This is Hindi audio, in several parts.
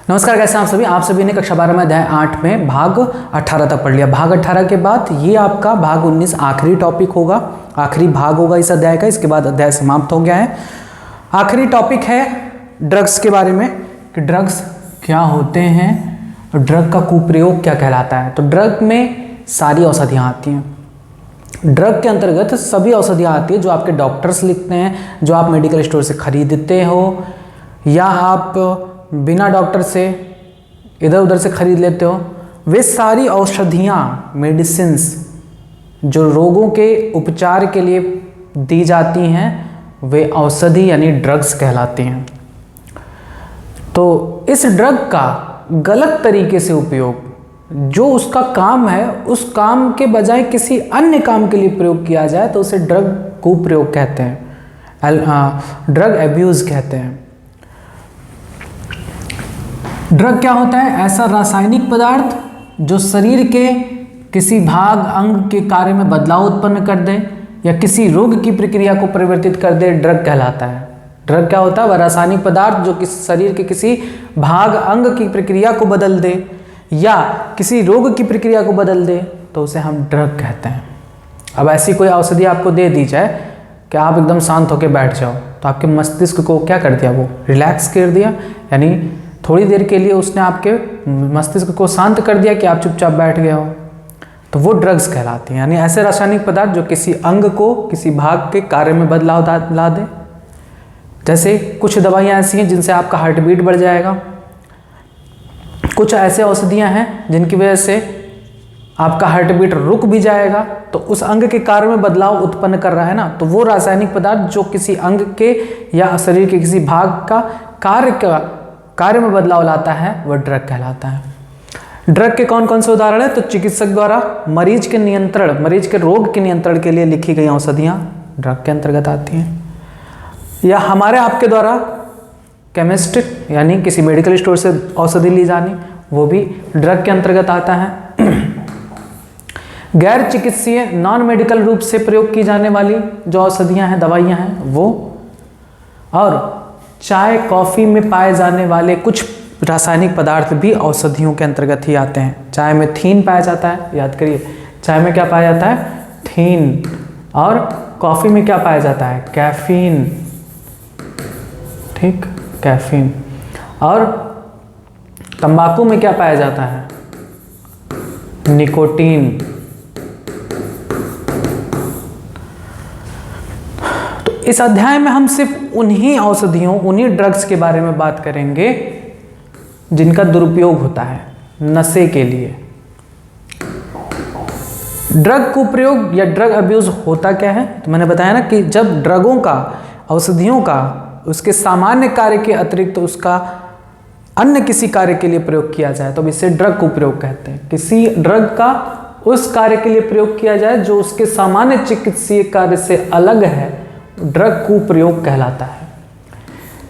नमस्कार, कैसे हैं आप सभी ने कक्षा 12 में अध्याय 8 में भाग 18 तक पढ़ लिया। भाग 18 के बाद ये आपका भाग 19 आखिरी टॉपिक होगा, आखिरी भाग होगा इस अध्याय का। इसके बाद अध्याय समाप्त हो गया है। आखिरी टॉपिक है ड्रग्स के बारे में कि ड्रग्स क्या होते हैं और ड्रग का कुप्रयोग क्या कहलाता है। तो ड्रग में सारी औषधियाँ आती हैं। ड्रग के अंतर्गत सभी औषधियाँ आती है जो आपके डॉक्टर्स लिखते हैं, जो आप मेडिकल स्टोर से खरीदते हो या आप बिना डॉक्टर से इधर उधर से खरीद लेते हो। वे सारी औषधियाँ, मेडिसिन्स जो रोगों के उपचार के लिए दी जाती हैं वे औषधि यानी ड्रग्स कहलाती हैं। तो इस ड्रग का गलत तरीके से उपयोग, जो उसका काम है उस काम के बजाय किसी अन्य काम के लिए प्रयोग किया जाए तो उसे ड्रग कुप्रयोग कहते हैं, ड्रग एब्यूज़ कहते हैं। ड्रग क्या होता है? ऐसा रासायनिक पदार्थ जो शरीर के किसी भाग अंग के कार्य में बदलाव उत्पन्न कर दे या किसी रोग की प्रक्रिया को परिवर्तित कर दे, ड्रग कहलाता है। ड्रग क्या होता है? वह रासायनिक पदार्थ जो किसी शरीर के किसी भाग अंग की प्रक्रिया को बदल दे या किसी रोग की प्रक्रिया को बदल दे तो उसे हम ड्रग कहते हैं। अब ऐसी कोई औषधि आपको दे दी जाए कि आप एकदम शांत होकर बैठ जाओ, तो आपके मस्तिष्क को क्या कर दिया? वो रिलैक्स कर दिया, यानी थोड़ी देर के लिए उसने आपके मस्तिष्क को शांत कर दिया कि आप चुपचाप बैठ गए हो, तो वो ड्रग्स कहलाती हैं। यानी ऐसे रासायनिक पदार्थ जो किसी अंग को किसी भाग के कार्य में बदलाव ला दे। जैसे कुछ दवाइयाँ ऐसी हैं जिनसे आपका हार्ट बीट बढ़ जाएगा, कुछ ऐसे औषधियाँ हैं जिनकी वजह से आपका हार्ट बीट रुक भी जाएगा। तो उस अंग के कार्य में बदलाव उत्पन्न कर रहा है ना, तो वो रासायनिक पदार्थ जो किसी अंग के या शरीर के किसी भाग का कार्य में बदलाव लाता है वह ड्रग कहलाता है। ड्रग के कौन कौन से उदाहरण है? तो चिकित्सक द्वारा मरीज के रोग के नियंत्रण के लिए लिखी गई औषधियाँ ड्रग के अंतर्गत आती हैं, या हमारे आपके द्वारा केमिस्ट यानी किसी मेडिकल स्टोर से औषधि ली जानी, वो भी ड्रग के अंतर्गत आता है। गैर चिकित्सीय नॉन मेडिकल रूप से प्रयोग की जाने वाली जो औषधियाँ हैं, दवाइयाँ हैं वो, और चाय कॉफ़ी में पाए जाने वाले कुछ रासायनिक पदार्थ भी औषधियों के अंतर्गत ही आते हैं। चाय में थीन पाया जाता है, याद करिए, चाय में क्या पाया जाता है? थीन। और कॉफ़ी में क्या पाया जाता है? कैफीन। ठीक, कैफीन। और तंबाकू में क्या पाया जाता है? निकोटीन। इस अध्याय में हम सिर्फ उन्हीं औषधियों, उन्हीं ड्रग्स के बारे में बात करेंगे जिनका दुरुपयोग होता है नशे के लिए। ड्रग कुप्रयोग या ड्रग अब्यूज होता क्या है? तो मैंने बताया ना कि जब ड्रगों का, औषधियों का उसके सामान्य कार्य के अतिरिक्त उसका अन्य किसी कार्य के लिए प्रयोग किया जाए तो इसे ड्रग कुप्रयोग कहते हैं। किसी ड्रग का उस कार्य के लिए प्रयोग किया जाए जो उसके सामान्य चिकित्सीय कार्य से अलग है, ड्रग कुप्रयोग कहलाता है।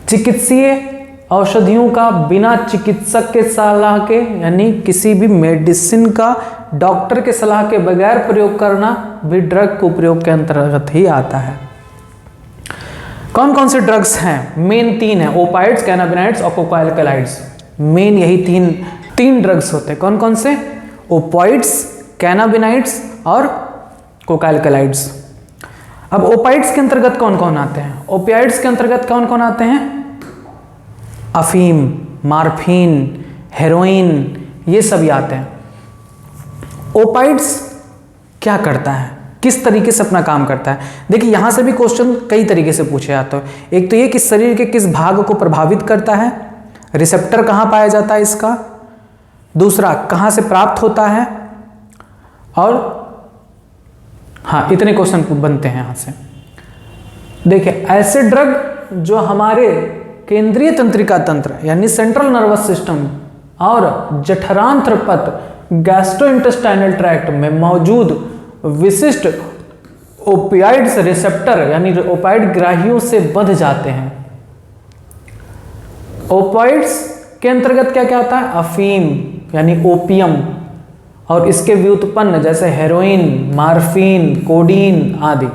चिकित्सीय औषधियों का बिना चिकित्सक के सलाह के, यानी किसी भी मेडिसिन का डॉक्टर के सलाह के बगैर प्रयोग करना भी ड्रग कुप्रयोग के अंतर्गत ही आता है। कौन कौन से ड्रग्स हैं? मेन तीन है, ओपाइड्स, कैनाबिनाइड्स और कोकाइलकलाइड्स। मेन यही तीन ड्रग्स होते हैं। कौन कौन से? ओपाइड्स, कैनाबिनाइड्स और कोकाइलकलाइड्स। अब ओपाइड्स के अंतर्गत कौन कौन आते हैं? ओपियाइड्स के अंतर्गत कौन कौन आते हैं? अफीम, मार्फिन, हेरोइन, ये सभी आते हैं। ओपाइड्स क्या करता है, किस तरीके से अपना काम करता है? देखिए, यहां से भी क्वेश्चन कई तरीके से पूछे जाते हैं। एक तो ये कि शरीर के किस भाग को प्रभावित करता है, रिसेप्टर कहां पाया जाता है इसका, दूसरा कहां से प्राप्त होता है, और हाँ, इतने क्वेश्चन बनते हैं यहां से। देखिए, ऐसे ड्रग जो हमारे केंद्रीय तंत्रिका तंत्र यानी सेंट्रल नर्वस सिस्टम और जठरांत्र पथ, गैस्ट्रोइंटेस्टाइनल ट्रैक्ट में मौजूद विशिष्ट ओपियाइड्स रिसेप्टर यानी ओपाइड ग्राहियों से बंध जाते हैं। ओपाइड्स के अंतर्गत क्या क्या आता है? अफीम यानी ओपियम, और इसके व्युत्पन्न जैसे हेरोइन, मार्फिन, कोडीन आदि।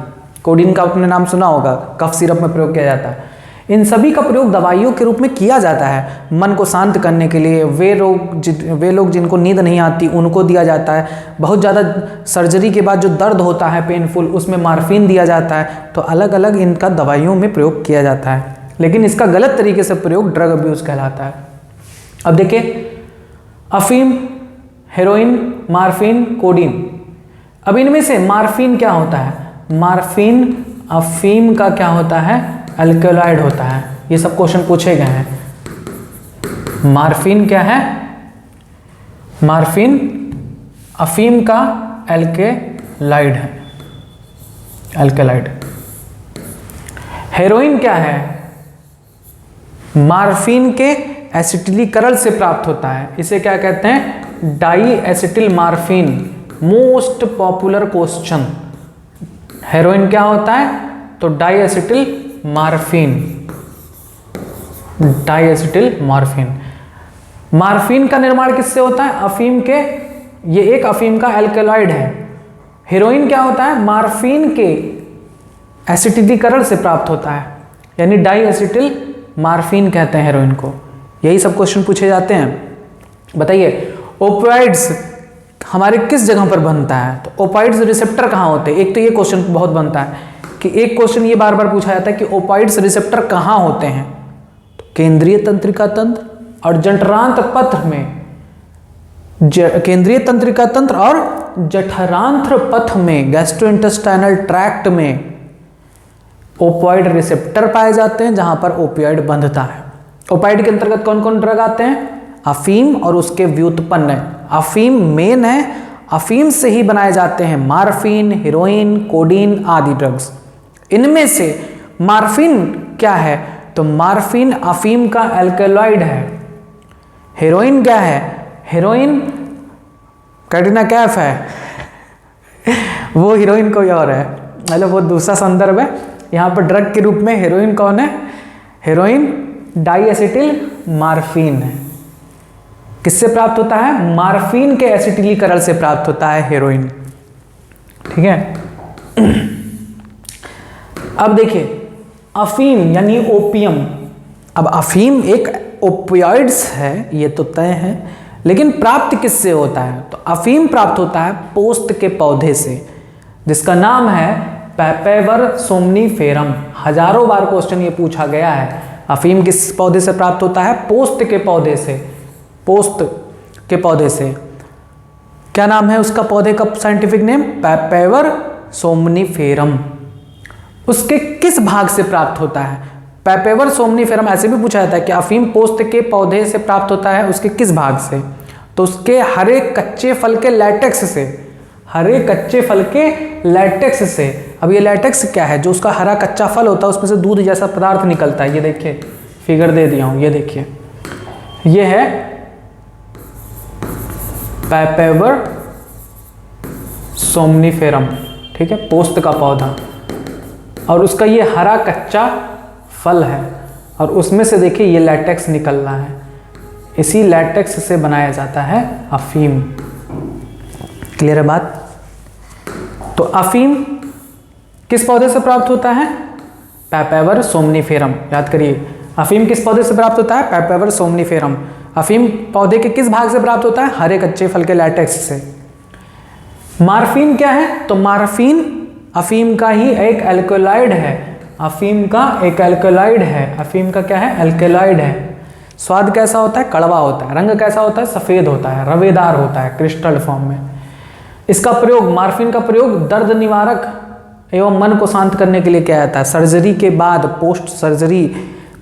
कोडीन का आपने नाम सुना होगा, कफ सिरप में प्रयोग किया जाता है। इन सभी का प्रयोग दवाइयों के रूप में किया जाता है। मन को शांत करने के लिए वे लोग जिनको नींद नहीं आती उनको दिया जाता है। बहुत ज़्यादा सर्जरी के बाद जो दर्द होता है पेनफुल, उसमें मार्फिन दिया जाता है। तो अलग अलग इनका दवाइयों में प्रयोग किया जाता है, लेकिन इसका गलत तरीके से प्रयोग ड्रग अब्यूज़ कहलाता है। अब देखिए, अफीम, हेरोइन, मार्फिन, कोडीन। अब इनमें से मार्फिन क्या होता है? मार्फिन अफीम का क्या होता है? अल्कलॉइड होता है। ये सब क्वेश्चन पूछे गए हैं। मार्फिन क्या है? मार्फिन अफीम का अल्कलॉइड है, अल्कलॉइड। हेरोइन क्या है? मार्फिन के एसिटिलीकरण से प्राप्त होता है। इसे क्या कहते हैं? Di acetyl morphine. Most popular question. Heroin क्या होता है? तो di acetyl morphine, di acetyl morphine. Morphine का निर्माण किससे होता है? अफीम के, ये एक अफीम का अल्कलॉइड है। हेरोइन क्या होता है? मार्फिन के एसिटिलीकरण से प्राप्त होता है, यानी डाई एसिटिल मार्फिन कहते हैं हेरोइन को। यही सब क्वेश्चन पूछे जाते हैं। बताइए, ओपियोइड्स हमारे किस जगह पर बनता है? तो ओपियोइड्स रिसेप्टर कहाँ होते हैं? एक तो ये क्वेश्चन बहुत बनता है कि एक क्वेश्चन ये बार बार पूछा जाता है कि ओपियोइड्स रिसेप्टर कहाँ होते हैं? तो केंद्रीय तंत्रिका तंत्र और जठरांत्र पथ में, केंद्रीय तंत्रिका तंत्र और जठरांत्र पथ में, गैस्ट्रोइंटेस्टाइनल ट्रैक्ट में ओपियोइड रिसेप्टर पाए जाते हैं, जहां पर ओपियोइड बंधता है। ओपियोइड के अंतर्गत कौन कौन ड्रग आते हैं? अफीम और उसके व्युत्पन्न। अफीम मेन है, अफीम से ही बनाए जाते हैं मार्फिन, हेरोइन, कोडीन आदि ड्रग्स। इनमें से मार्फिन क्या है? तो मार्फिन अफीम का अल्कलॉइड है। हेरोइन क्या है? हेरोइन कैटरीना कैफ है वो हीरोइन कोई और है, मतलब वो दूसरा संदर्भ है। यहाँ पर ड्रग के रूप में हेरोइन कौन है? हेरोइन डाई एसिटिल मार्फिन है। किससे प्राप्त होता है? मार्फिन के एसिटिलीकरण से प्राप्त होता है हेरोइन। ठीक है। अब देखिए, अफीम यानी ओपियम। अब अफीम एक ओपियोइड्स है, ये तो तय है, लेकिन प्राप्त किससे होता है? तो अफीम प्राप्त होता है पोस्त के पौधे से, जिसका नाम है पैपेवर सोमनीफेरम। हजारों बार क्वेश्चन ये पूछा गया है। अफीम किस पौधे से प्राप्त होता है? पोस्त के पौधे से। पोस्त के पौधे से। क्या नाम है उसका पौधे का साइंटिफिक नेम? पैपेवर सोमनीफेरम। उसके किस भाग से प्राप्त होता है? पैपेवर सोमनीफेरम ऐसे भी पूछा जाता है कि अफीम पोस्त के पौधे से प्राप्त होता है, उसके किस भाग से? तो उसके हरे कच्चे फल के लैटेक्स से। हरे कच्चे फल के लैटेक्स से। अब ये लैटेक्स क्या है? जो उसका हरा कच्चा फल होता है उसमें से दूध जैसा पदार्थ निकलता है। ये देखिए, फिगर दे दिया हूं, ये देखिए, ये है पैपेवर सोमनीफेरम। ठीक है, पोस्त का पौधा, और उसका ये हरा कच्चा फल है, और उसमें से देखिए ये लैटेक्स निकल रहा है। इसी लैटेक्स से बनाया जाता है अफीम। क्लियर है बात? तो अफीम किस पौधे से प्राप्त होता है? पैपेवर सोमनीफेरम। याद करिए, अफीम किस पौधे से प्राप्त होता है? पैपेवर सोमनीफेरम। अफीम पौधे के किस भाग से प्राप्त होता है? हरे कच्चे फल के लैटेक्स से। मार्फिन क्या है? तो मार्फिन अफीम का ही एक अल्कलॉइड है। अफीम का एक अल्कलॉइड है। अफीम का क्या है? अल्कलॉइड है। स्वाद कैसा होता है? कड़वा होता है। रंग कैसा होता है? सफ़ेद होता है, रवेदार होता है, क्रिस्टल फॉर्म में। इसका प्रयोग, मार्फिन का प्रयोग दर्द निवारक एवं मन को शांत करने के लिए किया जाता है। सर्जरी के बाद, पोस्ट सर्जरी,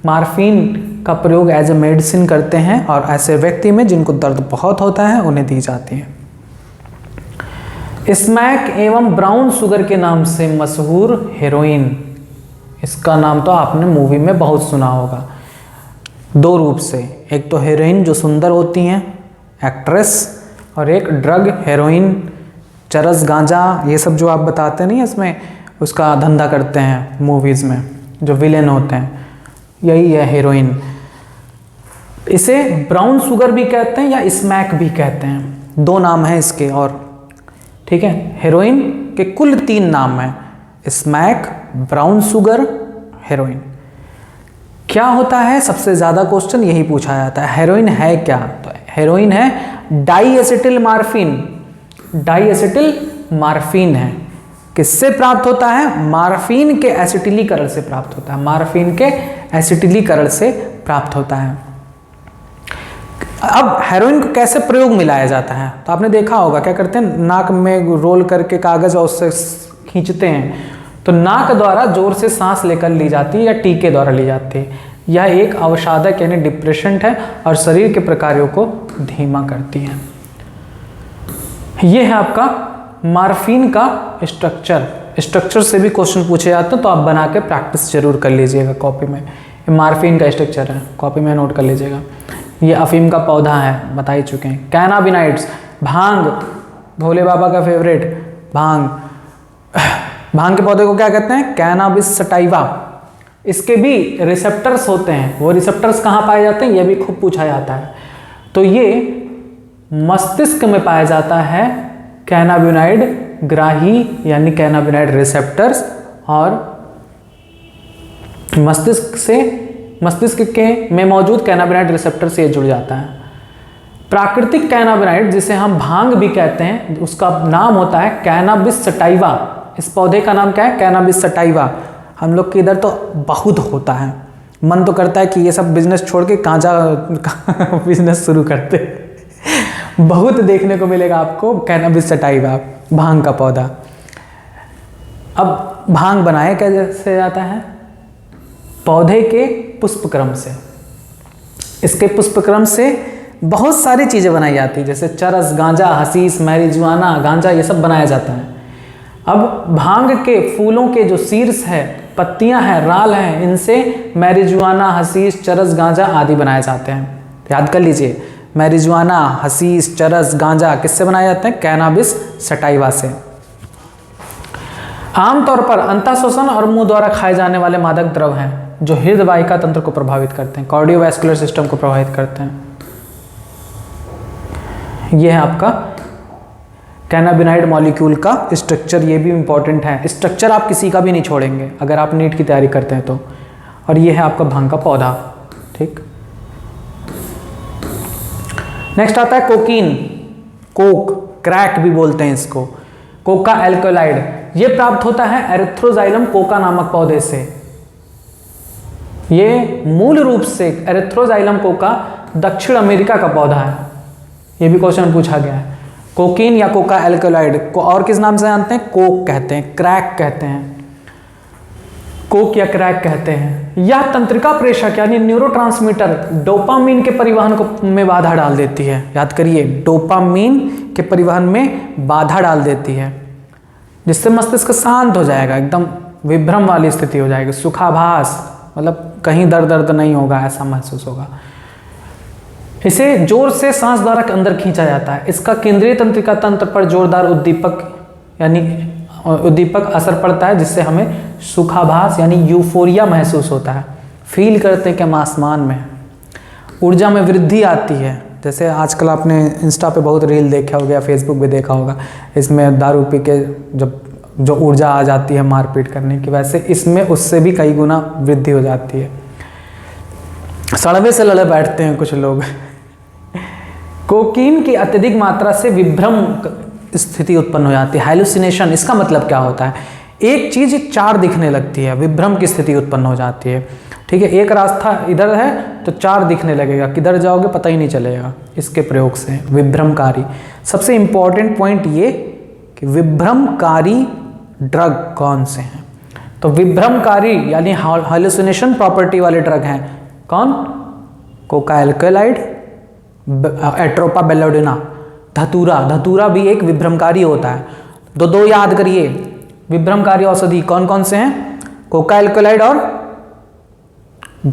मार्फिन का प्रयोग एज ए मेडिसिन करते हैं, और ऐसे व्यक्ति में जिनको दर्द बहुत होता है उन्हें दी जाती है। स्मैक एवं ब्राउन शुगर के नाम से मशहूर हेरोइन। इसका नाम तो आपने मूवी में बहुत सुना होगा, दो रूप से। एक तो हेरोइन जो सुंदर होती हैं, एक्ट्रेस, और एक ड्रग हेरोइन, चरस, गांजा, ये सब जो आप बताते नहीं इसमें, उसका धंधा करते हैं मूवीज़ में, जो विलेन होते हैं, यही है हेरोइन। इसे ब्राउन शुगर भी कहते हैं या स्मैक भी कहते हैं, दो नाम हैं इसके। और ठीक है, हेरोइन के कुल 3 नाम हैं: स्मैक, ब्राउन शुगर, हेरोइन। क्या होता है, सबसे ज़्यादा क्वेश्चन यही पूछा जाता है। हेरोइन है क्या? तो हेरोइन है di acetyl morphine. Di acetyl morphine है। किससे प्राप्त होता है? मार्फिन के एसिटिलीकरण से प्राप्त होता है। मार्फिन के एसिटिलीकरण से प्राप्त होता है। अब हेरोइन को कैसे प्रयोग मिलाया जाता है? तो आपने देखा होगा क्या करते हैं, नाक में रोल करके कागज और उससे खींचते हैं, तो नाक द्वारा जोर से सांस लेकर ली जाती है या टीके द्वारा ली जाती है। यह एक अवसादक यानी डिप्रेशेंट है और शरीर के प्रकारों को धीमा करती है। यह है आपका मार्फिन का स्ट्रक्चर से भी क्वेश्चन पूछे जाते हैं, तो आप बना के प्रैक्टिस जरूर कर लीजिएगा कॉपी में। मार्फिन का स्ट्रक्चर है, कॉपी में नोट कर लीजिएगा। ये अफीम का पौधा है, बता ही चुके हैं। कैनाबिनाइड्स, भांग, भोले बाबा का फेवरेट भांग। भांग के पौधे को क्या कहते हैं? Cannabis sativa. इसके भी रिसेप्टर्स होते हैं। वो रिसेप्टर्स कहाँ पाए जाते हैं? ये भी खूब पूछा जाता है। तो ये मस्तिष्क में पाया जाता है कैनाबिनाइड ग्राही यानी कैनाबिनाइड रिसेप्टर्स, और मस्तिष्क के में मौजूद कैनाबिनाइड रिसेप्टर से जुड़ जाता है। प्राकृतिक कैनाबिनाइड जिसे हम भांग भी कहते हैं, उसका नाम होता है कैनाबिस सटाइवा। इस पौधे का नाम क्या है? Cannabis sativa. हम लोग के इधर तो बहुत होता है, मन तो करता है कि ये सब बिजनेस छोड़ के गांजा बिजनेस शुरू करते। बहुत देखने को मिलेगा आपको कैनाबिस सटाइवा, भांग का पौधा। अब भांग बनाया कैसे जाता है? पौधे के पुष्पक्रम से। इसके पुष्पक्रम से बहुत सारी चीज़ें बनाई जाती है, जैसे चरस, गांजा, हशीश, मैरिजुआना, गांजा, ये सब बनाया जाता है। अब भांग के फूलों के जो शीर्ष है, पत्तियां हैं, राल हैं, इनसे मैरिजुआना, हशीश, चरस, गांजा आदि बनाए जाते हैं। याद कर लीजिए, मैरिजुआना, हशीश, चरस, गांजा किससे बनाए जाते हैं? कैनाबिस सटाइवा से। आमतौर पर अंतःशोषण और मुंह द्वारा खाए जाने वाले मादक द्रव्य हैं जो हृदय वाहिका तंत्र को प्रभावित करते हैं, कार्डियोवैस्कुलर सिस्टम को प्रभावित करते हैं। यह है आपका कैनाबिनाइड मॉलिक्यूल का स्ट्रक्चर। ये भी इंपॉर्टेंट है। स्ट्रक्चर आप किसी का भी नहीं छोड़ेंगे अगर आप नीट की तैयारी करते हैं तो। और ये है आपका भांग का पौधा। ठीक, नेक्स्ट आता है कोकीन, कोक, क्रैक भी बोलते हैं इसको। कोका एल्कोलाइड, ये प्राप्त होता है एरिथ्रोजाइलम कोका नामक पौधे से। ये मूल रूप से एरिथ्रोजाइलम कोका दक्षिण अमेरिका का पौधा है। ये भी क्वेश्चन पूछा गया है। कोकीन या कोका एल्कोलाइड को और किस नाम से जानते हैं? कोक कहते हैं, क्रैक कहते हैं, कोक या क्रैक कहते हैं। यह तंत्रिका प्रेषक यानी न्यूरोट्रांसमीटर डोपामीन के परिवहन को में बाधा डाल देती है। याद करिए, डोपामीन के परिवहन में बाधा डाल देती है, जिससे मस्तिष्क शांत हो जाएगा, एकदम विभ्रम वाली स्थिति हो जाएगी, सुखाभास, मतलब कहीं दर्द नहीं होगा, ऐसा महसूस होगा। इसे जोर से सांस द्वारा अंदर खींचा जाता है। इसका केंद्रीय तंत्रिका तंत्र पर जोरदार उद्दीपक असर पड़ता है, जिससे हमें सुखाभास यानी यूफोरिया महसूस होता है। फील करते हैं कि हम आसमान में। ऊर्जा में वृद्धि आती है, जैसे आजकल आपने इंस्टा पे बहुत रील देखा होगा, फेसबुक पे देखा होगा, इसमें दारू पी के जब जो ऊर्जा आ जाती है मारपीट करने की, वैसे इसमें उससे भी कई गुना वृद्धि हो जाती है। सड़वे से लड़े बैठते हैं कुछ लोग। कोकीन की अत्यधिक मात्रा से विभ्रम स्थिति उत्पन्न हो जाती है, हाइलुसिनेशन। इसका मतलब क्या होता है? एक चीज चार दिखने लगती है, विभ्रम की स्थिति उत्पन्न हो जाती है। ठीक है, एक रास्ता इधर है तो चार दिखने लगेगा, किधर जाओगे पता ही नहीं चलेगा। इसके प्रयोग से विभ्रमकारी। सबसे इंपॉर्टेंट पॉइंट ये कि विभ्रमकारी ड्रग कौन से हैं? तो विभ्रमकारी यानी हाइलुसिनेशन प्रॉपर्टी वाले ड्रग हैं कौन? कोका एल्कोलाइड, एट्रोपा बेलोडिना, धतूरा। धतूरा भी एक विभ्रमकारी होता है। दो याद करिए, विभ्रमकारी औषधि कौन कौन से हैं? कोका एल्कोलाइड और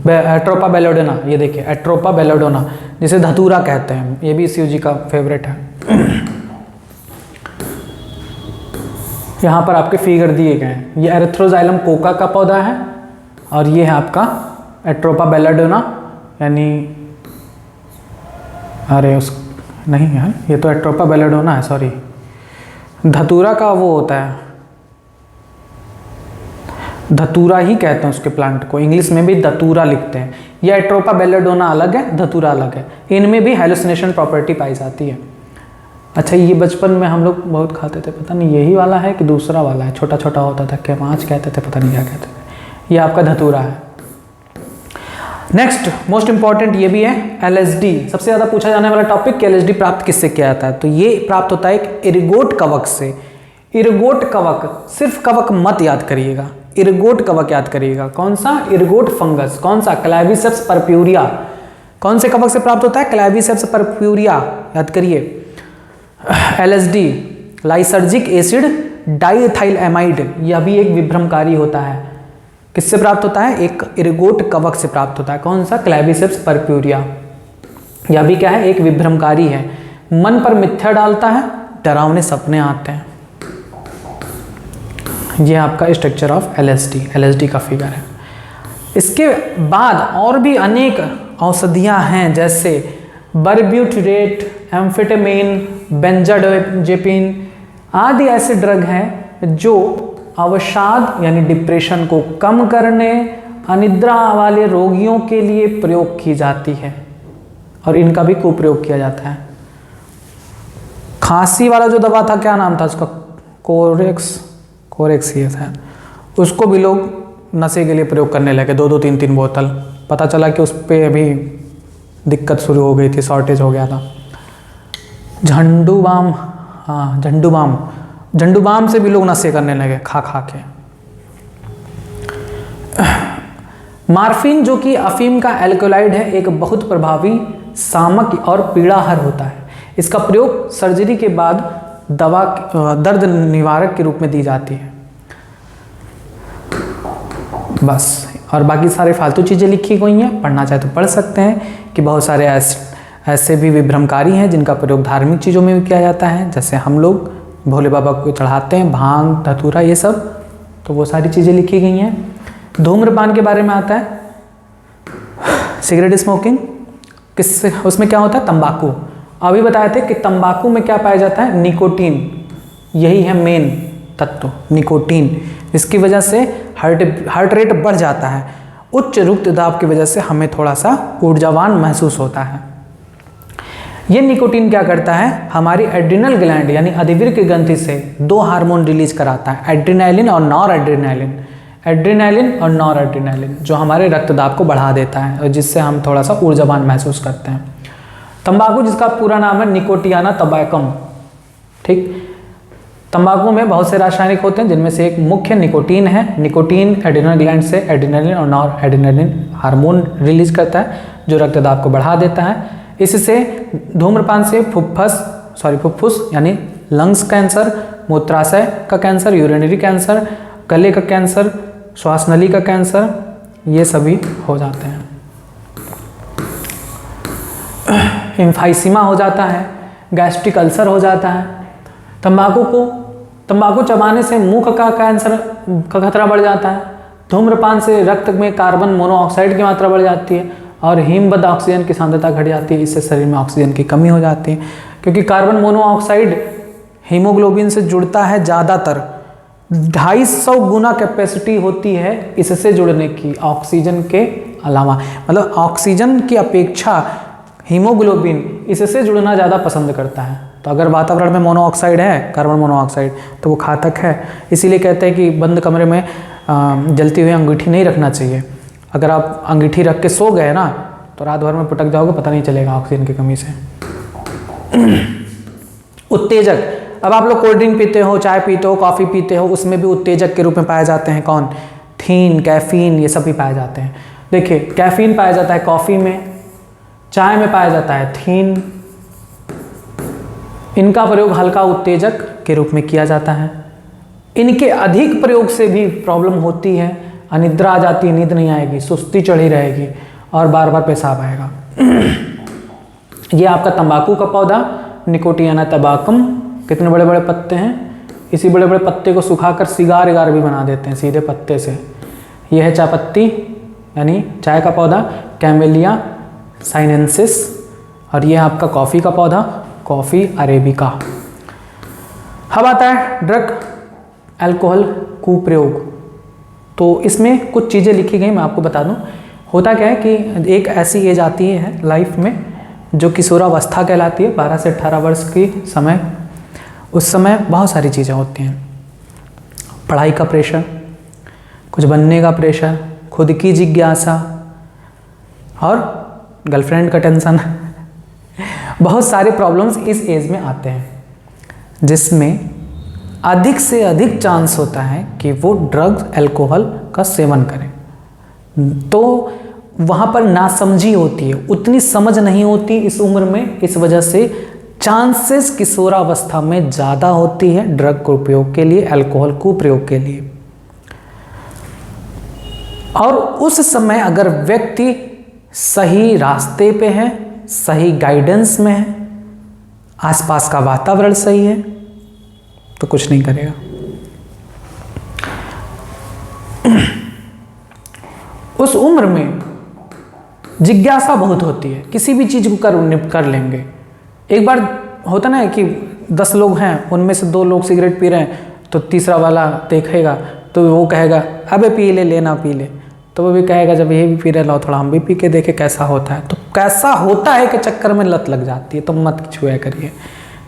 एट्रोपा बेलोडिना। ये देखिए, एट्रोपा बेलोडिना जिसे धतूरा कहते हैं, ये भी शिव जी का फेवरेट है। यहाँ पर आपके फिगर दिए गए हैं। ये एरिथ्रोजाइलम कोका का पौधा है और ये है आपका एट्रोपा बेलोडिना, यानी अरे उस नहीं है, ये तो एट्रोपा बेलोडिना है, सॉरी। धतूरा का वो होता है, धतूरा ही कहते हैं उसके प्लांट को, इंग्लिश में भी धतूरा लिखते हैं। यह एट्रोपा बेलेडोना अलग है, धतूरा अलग है। इनमें भी हेलुसिनेशन प्रॉपर्टी पाई जाती है। अच्छा, ये बचपन में हम लोग बहुत खाते थे, पता नहीं यही वाला है कि दूसरा वाला है, छोटा छोटा होता था, क्या माँच कहते थे, पता नहीं क्या कहते थे। ये आपका धतूरा है। नेक्स्ट मोस्ट इंपॉर्टेंट ये भी है एलएसडी। सबसे ज़्यादा पूछा जाने वाला टॉपिक कि एलएसडी प्राप्त किससे किया जाता है, तो ये प्राप्त होता है एक इरगोट कवक से। इरगोट कवक, सिर्फ कवक मत याद करिएगा, इरगोट कवक याद करिएगा। कौन सा? इरगोट फंगस। कौन सा? क्लैविसेप्स परप्यूरिया। कौन से कवक से प्राप्त होता है? क्लैविसेप्स परप्यूरिया, याद करिए। एलएसडी लाइसर्जिक एसिड डाइएथाइल एमाइड, यह भी एक विभ्रमकारी होता है। किससे प्राप्त होता है? एक इरगोट कवक से प्राप्त होता है। कौन सा? क्लैविसेप्स परप्यूरिया। यह भी क्या है? एक विभ्रमकारी है। मन पर मिथ्या डालता है, डरावने सपने आते हैं। यह आपका स्ट्रक्चर ऑफ एलएसडी, एलएसडी का फिगर है। इसके बाद और भी अनेक औषधियां हैं, जैसे बर्ब्यूटेरेट, एम्फेटामिन, बेंजाडिazepine आदि ऐसे ड्रग हैं जो अवसाद यानी डिप्रेशन को कम करने, अनिद्रा वाले रोगियों के लिए प्रयोग की जाती है और इनका भी कुप्रयोग किया जाता है। खांसी वाला जो दवा था, क्या नाम था उसका? कोरेक्स ही था। उसको भी लोग नशे के लिए प्रयोग करने लगे, 2-2, 3-3 बोतल। पता चला कि उस पर अभी दिक्कत शुरू हो गई थी, शॉर्टेज हो गया था। झंडू बाम, हाँ झंडू बाम से भी लोग नशे करने लगे खा खा के। मार्फिन जो कि अफीम का एल्कोलाइड है, एक बहुत प्रभावी शामक और पीड़ाहर होता है। इसका प्रयोग सर्जरी के बाद दवा दर्द निवारक के रूप में दी जाती है। बस, और बाकी सारे फालतू चीज़ें लिखी गई हैं, पढ़ना चाहे तो पढ़ सकते हैं कि बहुत सारे ऐसे भी विभ्रमकारी हैं जिनका प्रयोग धार्मिक चीज़ों में भी किया जाता है। जैसे हम लोग भोले बाबा को चढ़ाते हैं भांग, धतूरा, ये सब, तो वो सारी चीज़ें लिखी गई हैं। धूम्रपान के बारे में आता है, सिगरेट स्मोकिंग, किससे, उसमें क्या होता है? तंबाकू। अभी बताए थे कि तंबाकू में क्या पाया जाता है? निकोटीन। यही है मेन तत्व, निकोटीन, जिसकी वजह से हार्ट रेट बढ़ जाता है। उच्च रक्तदाब की वजह से हमें थोड़ा सा ऊर्जावान महसूस होता है। ये निकोटीन क्या करता है? हमारी एड्रिनल ग्लैंड यानी अधिवीर की ग्रंथि से 2 हार्मोन रिलीज कराता है, एड्रेनालिन और नॉर एड्रेनालिन। एड्रेनालिन और नॉर एड्रेनालिन जो हमारे रक्तदाब को बढ़ा देता है और जिससे हम थोड़ा सा ऊर्जावान महसूस करते हैं। तंबाकू, जिसका पूरा नाम है निकोटियाना तंबाकम, ठीक। तंबाकू में बहुत से रासायनिक होते हैं, जिनमें से एक मुख्य निकोटीन है। निकोटीन एड्रिनल ग्लैंड से एड्रेनालिन और नॉर एड्रेनालिन हार्मोन रिलीज करता है जो रक्तदाब को बढ़ा देता है। इससे धूम्रपान से फुफ्फुस यानी लंग्स कैंसर, मूत्राशय का कैंसर, यूरिनरी कैंसर, गले का कैंसर, श्वास नली का कैंसर, ये सभी हो जाते हैं। एम्फाइसीमा हो जाता है, गैस्ट्रिक अल्सर हो जाता है। तंबाकू चबाने से मुंह का कैंसर का खतरा बढ़ जाता है। धूम्रपान से रक्त में कार्बन मोनोऑक्साइड की मात्रा बढ़ जाती है और हिमबद्ध ऑक्सीजन की सांद्रता घट जाती है। इससे शरीर में ऑक्सीजन की कमी हो जाती है, क्योंकि कार्बन मोनोऑक्साइड हीमोग्लोबिन से जुड़ता है ज़्यादातर। 250 गुना कैपेसिटी होती है इससे जुड़ने की ऑक्सीजन के अलावा, मतलब ऑक्सीजन की अपेक्षा हीमोग्लोबिन इससे जुड़ना ज़्यादा पसंद करता है। तो अगर वातावरण में मोनोऑक्साइड है, कार्बन मोनोऑक्साइड, तो वो घातक है। इसीलिए कहते हैं कि बंद कमरे में जलती हुई अंगूठी नहीं रखना चाहिए। अगर आप अंगूठी रख के सो गए ना, तो रात भर में पटक जाओगे, पता नहीं चलेगा ऑक्सीजन की कमी से। उत्तेजक, अब आप लोग कोल्ड ड्रिंक पीते हो, चाय पीते हो, कॉफ़ी पीते हो, उसमें भी उत्तेजक के रूप में पाए जाते हैं कौन? थीन, कैफीन, ये सब भी पाए जाते हैं। देखिए, कैफीन पाया जाता है कॉफ़ी में, चाय में पाया जाता है थीन। इनका प्रयोग हल्का उत्तेजक के रूप में किया जाता है। इनके अधिक प्रयोग से भी प्रॉब्लम होती है, अनिद्रा आ जाती है, नींद नहीं आएगी, सुस्ती चढ़ी रहेगी और बार बार पेशाब आएगा। ये आपका तंबाकू का पौधा निकोटियाना तंबाकम, कितने बड़े बड़े पत्ते हैं। इसी बड़े बड़े पत्ते को सुखाकर सिगार भी बना देते हैं सीधे पत्ते से। यह है चाय पत्ती यानी चाय का पौधा, कैमेलिया साइनेंसिस। और यह आपका कॉफ़ी का पौधा, कॉफ़ी अरेबिका। अब आता है ड्रग अल्कोहल कुप्रयोग। तो इसमें कुछ चीज़ें लिखी गई, मैं आपको बता दूं। होता क्या है कि एक ऐसी एज आती है लाइफ में जो किशोरावस्था कहलाती है, 12 से 18 वर्ष की समय। उस समय बहुत सारी चीज़ें होती हैं, पढ़ाई का प्रेशर, कुछ बनने का प्रेशर, खुद की जिज्ञासा और गर्लफ्रेंड का टेंशन बहुत सारे प्रॉब्लम्स इस एज में आते हैं, जिसमें अधिक से अधिक चांस होता है कि वो ड्रग्स अल्कोहल का सेवन करें। तो वहाँ पर नासमझी होती है, उतनी समझ नहीं होती इस उम्र में, इस वजह से चांसेस किशोरावस्था में ज़्यादा होती है ड्रग को उपयोग के लिए, अल्कोहल को प्रयोग के लिए। और उस समय अगर व्यक्ति सही रास्ते पे है, सही गाइडेंस में है, आसपास का वातावरण सही है, तो कुछ नहीं करेगा। उस उम्र में जिज्ञासा बहुत होती है, किसी भी चीज़ को कर लेंगे। एक बार होता ना कि 10 लोग हैं, उनमें से 2 लोग सिगरेट पी रहे हैं, तो तीसरा वाला देखेगा तो वो कहेगा अबे पी ले, लेना पी ले। तो वो भी कहेगा जब ये भी पी रहे, लो थोड़ा हम भी पी के देखे कैसा होता है। तो कैसा होता है के चक्कर में लत लग जाती है, तो मत छुआ करिए,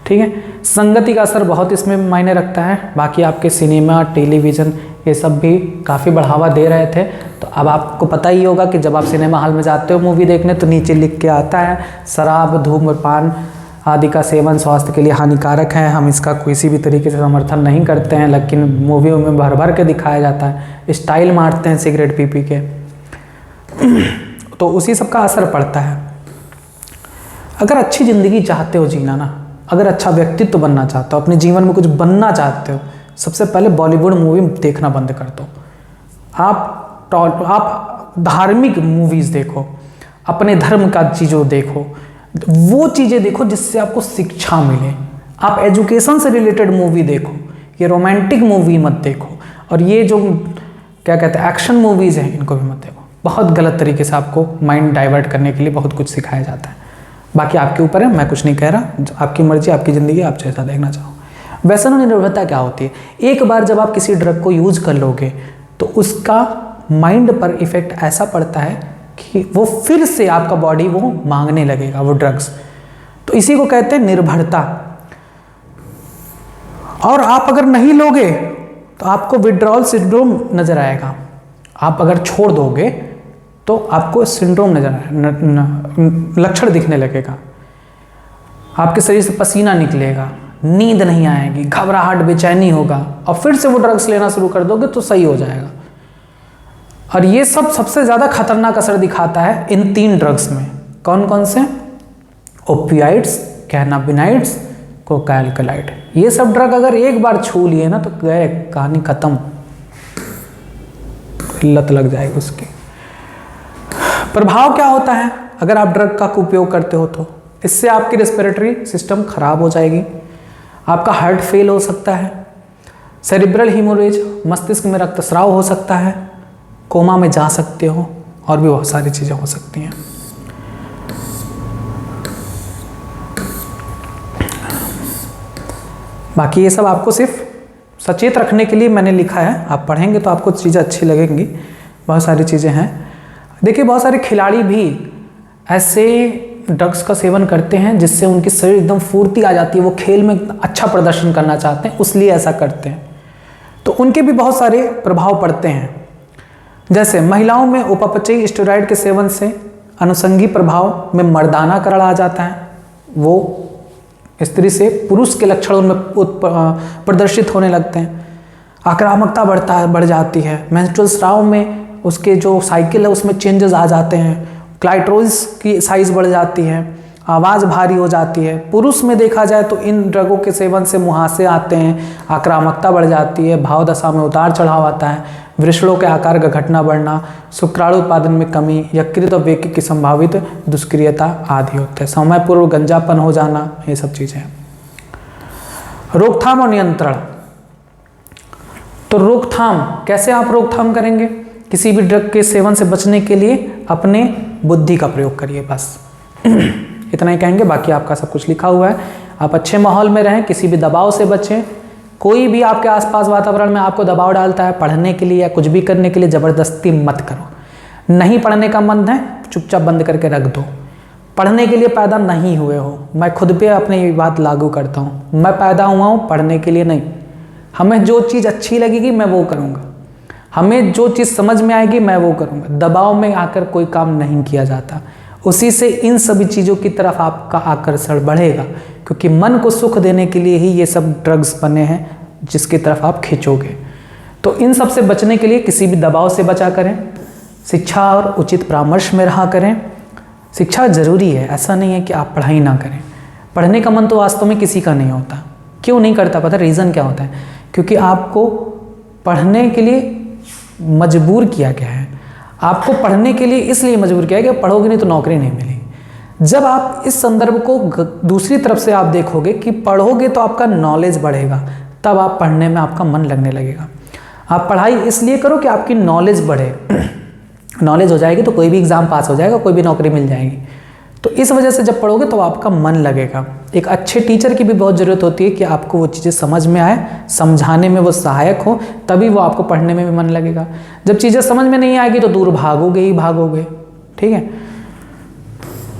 ठीक है। संगति का असर बहुत इसमें मायने रखता है। बाकी आपके सिनेमा, टेलीविज़न ये सब भी काफ़ी बढ़ावा दे रहे थे। तो अब आपको पता ही होगा कि जब आप सिनेमा हॉल में जाते हो मूवी देखने, तो नीचे लिख के आता है शराब, धूम्रपान आदि का सेवन स्वास्थ्य के लिए हानिकारक है। हम इसका किसी भी तरीके से समर्थन नहीं करते हैं, लेकिन मूवियों में भर भर के दिखाया जाता है, स्टाइल मारते हैं सिगरेट पी पी के। तो उसी सब का असर पड़ता है। अगर अच्छी ज़िंदगी चाहते हो जीना ना, अगर अच्छा व्यक्तित्व बनना चाहते हो, अपने जीवन में कुछ बनना चाहते हो, सबसे पहले बॉलीवुड मूवी देखना बंद कर दो। आप धार्मिक मूवीज़ देखो, अपने धर्म का चीज़ों देखो, वो चीज़ें देखो जिससे आपको शिक्षा मिले। आप एजुकेशन से रिलेटेड मूवी देखो, ये रोमांटिक मूवी मत देखो। और ये जो क्या कहते हैं एक्शन मूवीज़ हैं, इनको भी मत देखो। बहुत गलत तरीके से आपको माइंड डाइवर्ट करने के लिए बहुत कुछ सिखाया जाता है। बाकी आपके ऊपर है, मैं कुछ नहीं कह रहा, आपकी मर्जी, आपकी ज़िंदगी, आप जैसा देखना चाहो। व्यसन और निर्भरता क्या होती है? एक बार जब आप किसी ड्रग को यूज़ कर लोगे तो उसका माइंड पर इफ़ेक्ट ऐसा पड़ता है कि वो फिर से आपका बॉडी वो मांगने लगेगा वो ड्रग्स। तो इसी को कहते हैं निर्भरता। और आप अगर नहीं लोगे तो आपको विड्रॉल सिंड्रोम नज़र आएगा। आप अगर छोड़ दोगे तो आपको सिंड्रोम नजर लक्षण दिखने लगेगा। आपके शरीर से पसीना निकलेगा, नींद नहीं आएगी, घबराहट, बेचैनी होगा, और फिर से वो ड्रग्स लेना शुरू कर दोगे तो सही हो जाएगा। और ये सब सबसे ज़्यादा खतरनाक असर दिखाता है इन 3 ड्रग्स में। कौन कौन से? ओपियाइड्स, कैनाबिनाइड्स, कोकाइलकलाइड। ये सब ड्रग अगर एक बार छू लिए ना तो गए, कहानी खत्म, लत लग जाएगी उसकी। प्रभाव क्या होता है अगर आप ड्रग का उपयोग करते हो? तो इससे आपकी रेस्पिरेटरी सिस्टम खराब हो जाएगी, आपका हार्ट फेल हो सकता है, सेरिब्रल हीमोरेज, मस्तिष्क में रक्तस्राव हो सकता है, कोमा में जा सकते हो, और भी बहुत सारी चीज़ें हो सकती हैं। बाकी ये सब आपको सिर्फ सचेत रखने के लिए मैंने लिखा है। आप पढ़ेंगे तो आपको चीज़ें अच्छी लगेंगी, बहुत सारी चीज़ें हैं। देखिए बहुत सारे खिलाड़ी भी ऐसे ड्रग्स का सेवन करते हैं जिससे उनकी शरीर एकदम फुर्ती आ जाती है, वो खेल में अच्छा प्रदर्शन करना चाहते हैं, उसलिए ऐसा करते हैं। तो उनके भी बहुत सारे प्रभाव पड़ते हैं। जैसे महिलाओं में उपापचयी स्टेरॉयड के सेवन से अनुषंगी प्रभाव में मर्दानाकरण आ जाता है, वो स्त्री से पुरुष के लक्षण उनमें प्रदर्शित होने लगते हैं, आक्रामकता बढ़ जाती है, मेंस्ट्रुअल स्राव में उसके जो साइकिल है उसमें चेंजेस आ जाते हैं, क्लाइटोरिस की साइज़ बढ़ जाती है, आवाज़ भारी हो जाती है। पुरुष में देखा जाए तो इन ड्रगों के सेवन से मुहासे आते हैं, आक्रामकता बढ़ जाती है, भाव दशा में उतार चढ़ाव आता है, वृषणों के आकार का घटना बढ़ना, शुक्राणु उत्पादन में कमी, यकृत और वेग की संभावित दुष्क्रियता आदि होते हैं, समय पूर्व गंजापन हो जाना, ये सब चीज़ें। रोकथाम और नियंत्रण। तो रोकथाम कैसे आप रोकथाम करेंगे? किसी भी ड्रग के सेवन से बचने के लिए अपने बुद्धि का प्रयोग करिए, बस इतना ही कहेंगे। बाकी आपका सब कुछ लिखा हुआ है। आप अच्छे माहौल में रहें, किसी भी दबाव से बचें, कोई भी आपके आसपास वातावरण में आपको दबाव डालता है पढ़ने के लिए या कुछ भी करने के लिए, ज़बरदस्ती मत करो। नहीं पढ़ने का मन है, चुपचाप बंद करके रख दो। पढ़ने के लिए पैदा नहीं हुए हो, मैं खुद पे अपनी ये बात लागू करता हूँ। मैं पैदा हुआ हूँ पढ़ने के लिए नहीं। हमें जो चीज़ अच्छी लगेगी मैं वो करूँगा, हमें जो चीज़ समझ में आएगी मैं वो करूँगा। दबाव में आकर कोई काम नहीं किया जाता। उसी से इन सभी चीज़ों की तरफ आपका आकर्षण बढ़ेगा, क्योंकि मन को सुख देने के लिए ही ये सब ड्रग्स बने हैं जिसकी तरफ आप खींचोगे। तो इन सब से बचने के लिए किसी भी दबाव से बचा करें, शिक्षा और उचित परामर्श में रहा करें। शिक्षा ज़रूरी है, ऐसा नहीं है कि आप पढ़ाई ना करें। पढ़ने का मन तो वास्तव में किसी का नहीं होता। क्यों नहीं करता पता? रीज़न क्या होता है? क्योंकि आपको पढ़ने के लिए मजबूर किया गया है। आपको पढ़ने के लिए इसलिए मजबूर किया गया कि पढ़ोगे नहीं तो नौकरी नहीं मिलेगी। जब आप इस संदर्भ को दूसरी तरफ से आप देखोगे कि पढ़ोगे तो आपका नॉलेज बढ़ेगा, तब आप पढ़ने में आपका मन लगने लगेगा। आप पढ़ाई इसलिए करो कि आपकी नॉलेज बढ़े। नॉलेज हो जाएगी तो कोई भी एग्ज़ाम पास हो जाएगा, कोई भी नौकरी मिल जाएगी। तो इस वजह से जब पढ़ोगे तो आपका मन लगेगा। एक अच्छे टीचर की भी बहुत ज़रूरत होती है कि आपको वो चीज़ें समझ में आए, समझाने में वो सहायक हो, तभी वो आपको पढ़ने में भी मन लगेगा। जब चीज़ें समझ में नहीं आएगी तो दूर भागोगे ही भागोगे। ठीक है।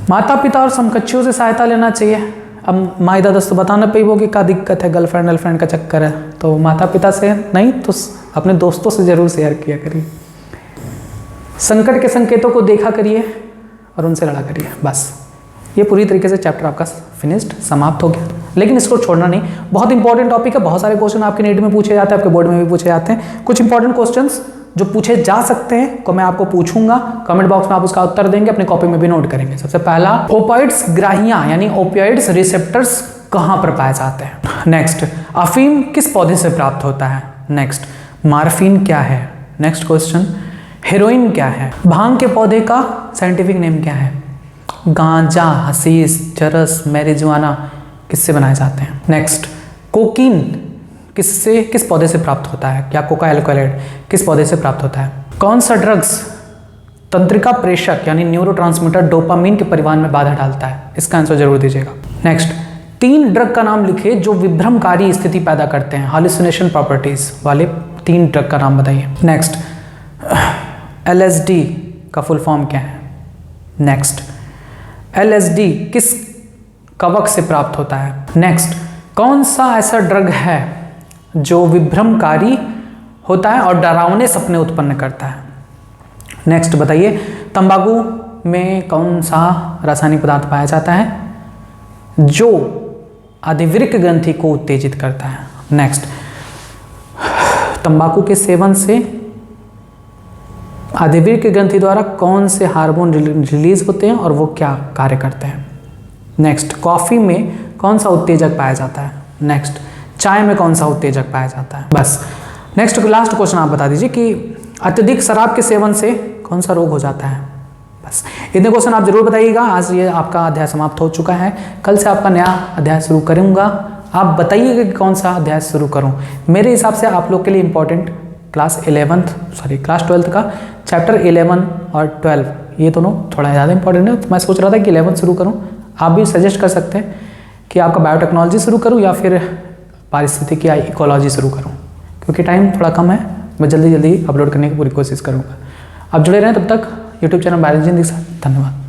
माता पिता और समकक्षियों से सहायता लेना चाहिए। अब माई दादा तो बताना पेगोगे क्या दिक्कत है, गर्लफ्रेंड का चक्कर है, तो माता पिता से नहीं तो अपने दोस्तों से ज़रूर शेयर किया करिए। संकट के संकेतों को देखा करिए और उनसे लड़ा करिए। बस ये पूरी तरीके से चैप्टर आपका फिनिश्ड, समाप्त हो गया। लेकिन इसको छोड़ना नहीं, बहुत इंपॉर्टेंट टॉपिक है। बहुत सारे क्वेश्चन आपके नीट में पूछे जाते हैं, आपके बोर्ड में भी पूछे जाते हैं। कुछ इंपॉर्टेंट क्वेश्चंस जो पूछे जा सकते हैं को मैं आपको पूछूंगा, कमेंट बॉक्स में आप उसका उत्तर देंगे, अपनी कॉपी में भी नोट करेंगे। सबसे पहला, ओपियोइड्स ग्राहियां यानी ओपियोइड्स रिसेप्टर्स कहाँ पर पाए जाते हैं। नेक्स्ट, अफीम किस पौधे से प्राप्त होता है। नेक्स्ट, मार्फिन क्या है। नेक्स्ट क्वेश्चन, हेरोइन क्या है। भांग के पौधे का साइंटिफिक नेम क्या है। गांजा, हशीश, चरस, मैरिजुआना किससे बनाए जाते हैं। नेक्स्ट, कोकीन किस पौधे से प्राप्त होता है, या कोका एल्कोहलाइड किस पौधे से प्राप्त होता है। कौन सा ड्रग्स तंत्रिका प्रेषक यानी न्यूरोट्रांसमीटर डोपामीन के परिवहन में बाधा डालता है। इसका आंसर जरूर दीजिएगा। नेक्स्ट, 3 ड्रग का नाम लिखिए जो विभ्रमकारी स्थिति पैदा करते हैं, हालुसिनेशन प्रॉपर्टीज वाले 3 ड्रग का नाम बताइए। नेक्स्ट, LSD का फुल फॉर्म क्या है। नेक्स्ट, LSD किस कवक से प्राप्त होता है। नेक्स्ट, कौन सा ऐसा ड्रग है जो विभ्रमकारी होता है और डरावने सपने उत्पन्न करता है। नेक्स्ट बताइए, तंबाकू में कौन सा रासायनिक पदार्थ पाया जाता है जो आदिवृक्क ग्रंथि को उत्तेजित करता है। नेक्स्ट, तंबाकू के सेवन से आदिवृक्क ग्रंथि द्वारा कौन से हार्मोन रिलीज होते हैं और वो क्या कार्य करते हैं। नेक्स्ट, कॉफ़ी में कौन सा उत्तेजक पाया जाता है। नेक्स्ट, चाय में कौन सा उत्तेजक पाया जाता है। बस नेक्स्ट लास्ट क्वेश्चन आप बता दीजिए कि अत्यधिक शराब के सेवन से कौन सा रोग हो जाता है। बस इतने क्वेश्चन आप जरूर बताइएगा। आज ये आपका अध्याय समाप्त हो चुका है, कल से आपका नया अध्याय शुरू करूँगा। आप बताइएगा कि कौन सा अध्याय शुरू करूँ। मेरे हिसाब से आप लोग के लिए इंपॉर्टेंट क्लास 12th का चैप्टर 11 और 12 ये दोनों थोड़ा ज़्यादा इंपॉर्टेंट है। तो मैं सोच रहा था कि 11 शुरू करूँ। आप भी सजेस्ट कर सकते हैं कि आपका बायोटेक्नोलॉजी शुरू करूँ या फिर पारिस्थितिकी या इकोलॉजी शुरू करूँ, क्योंकि टाइम थोड़ा कम है। मैं जल्दी अपलोड करने की पूरी कोशिश करूँगा। आप जुड़े रहें, तब तक यूट्यूब चैनल बायोलॉजी के साथ। धन्यवाद।